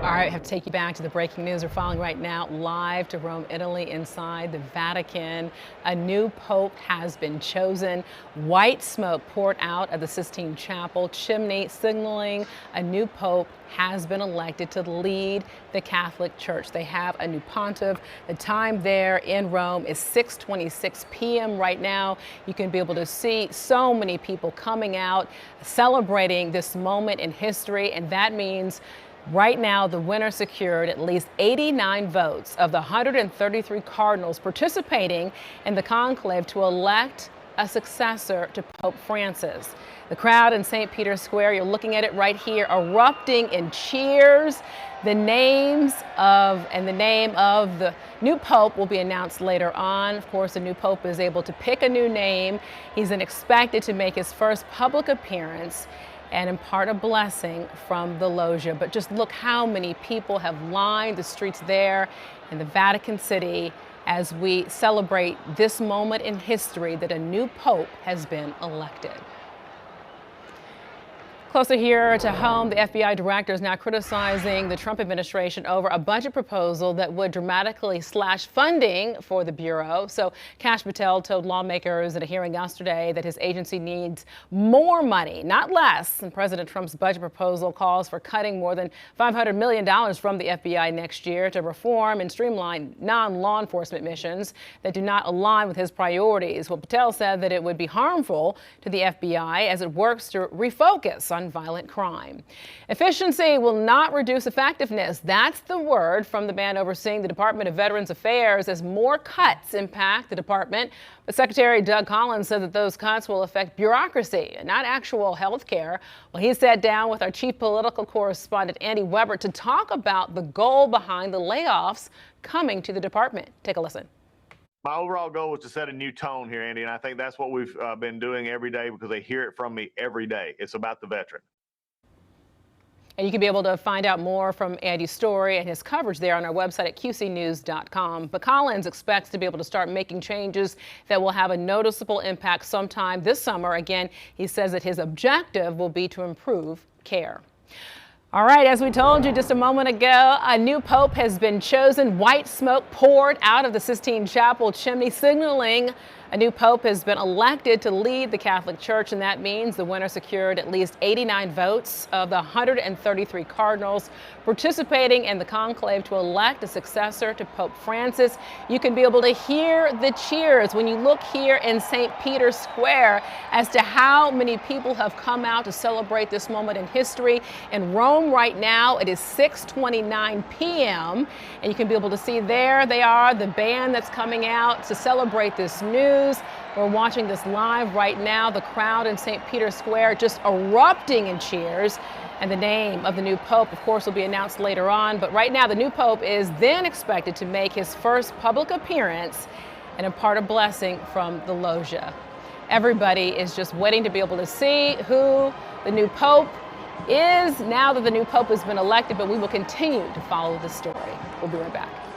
All right, I have to take you back to the breaking news we're following right now, live to Rome, Italy, inside the Vatican. A new pope has been chosen. White smoke poured out of the Sistine Chapel chimney, signaling a new pope has been elected to lead the Catholic Church. They have a new pontiff. The time there in Rome is 6:26 p.m. right now. You can be able to see so many people coming out, celebrating this moment in history, and that means right now, the winner secured at least 89 votes of the 133 cardinals participating in the conclave to elect a successor to Pope Francis. The crowd in St. Peter's Square, you're looking at it right here, erupting in cheers. The name of the new pope will be announced later on. Of course, the new pope is able to pick a new name. He's then expected to make his first public appearance and impart a blessing from the loggia. But just look how many people have lined the streets there in the Vatican City as we celebrate this moment in history that a new pope has been elected. Closer here to home, the FBI director is now criticizing the Trump administration over a budget proposal that would dramatically slash funding for the Bureau. So Kash Patel told lawmakers at a hearing yesterday that his agency needs more money, not less. And President Trump's budget proposal calls for cutting more than $500 million from the FBI next year to reform and streamline non-law enforcement missions that do not align with his priorities. Well, Patel said that it would be harmful to the FBI as it works to refocus on violent crime. Efficiency will not reduce effectiveness. That's the word from the man overseeing the Department of Veterans Affairs as more cuts impact the department. But Secretary Doug Collins said that those cuts will affect bureaucracy and not actual health care. Well, he sat down with our chief political correspondent, Andy Weber, to talk about the goal behind the layoffs coming to the department. Take a listen. My overall goal was to set a new tone here, Andy, and I think that's what we've been doing every day because they hear it from me every day. It's about the veteran. And you can be able to find out more from Andy's story and his coverage there on our website at qcnews.com. But Collins expects to be able to start making changes that will have a noticeable impact sometime this summer. Again, he says that his objective will be to improve care. All right, as we told you just a moment ago, a new pope has been chosen. White smoke poured out of the Sistine Chapel chimney, signaling a new pope has been elected to lead the Catholic Church, and that means the winner secured at least 89 votes of the 133 cardinals participating in the conclave to elect a successor to Pope Francis. You can be able to hear the cheers when you look here in St. Peter's Square as to how many people have come out to celebrate this moment in history. In Rome right now, it is 6:29 p.m. and you can be able to see there they are, the band that's coming out to celebrate this news. We're watching this live right now. The crowd in St. Peter's Square just erupting in cheers. And the name of the new pope, of course, will be announced later on. But right now, the new pope is then expected to make his first public appearance and impart a blessing from the loggia. Everybody is just waiting to be able to see who the new pope is now that the new pope has been elected, but we will continue to follow the story. We'll be right back.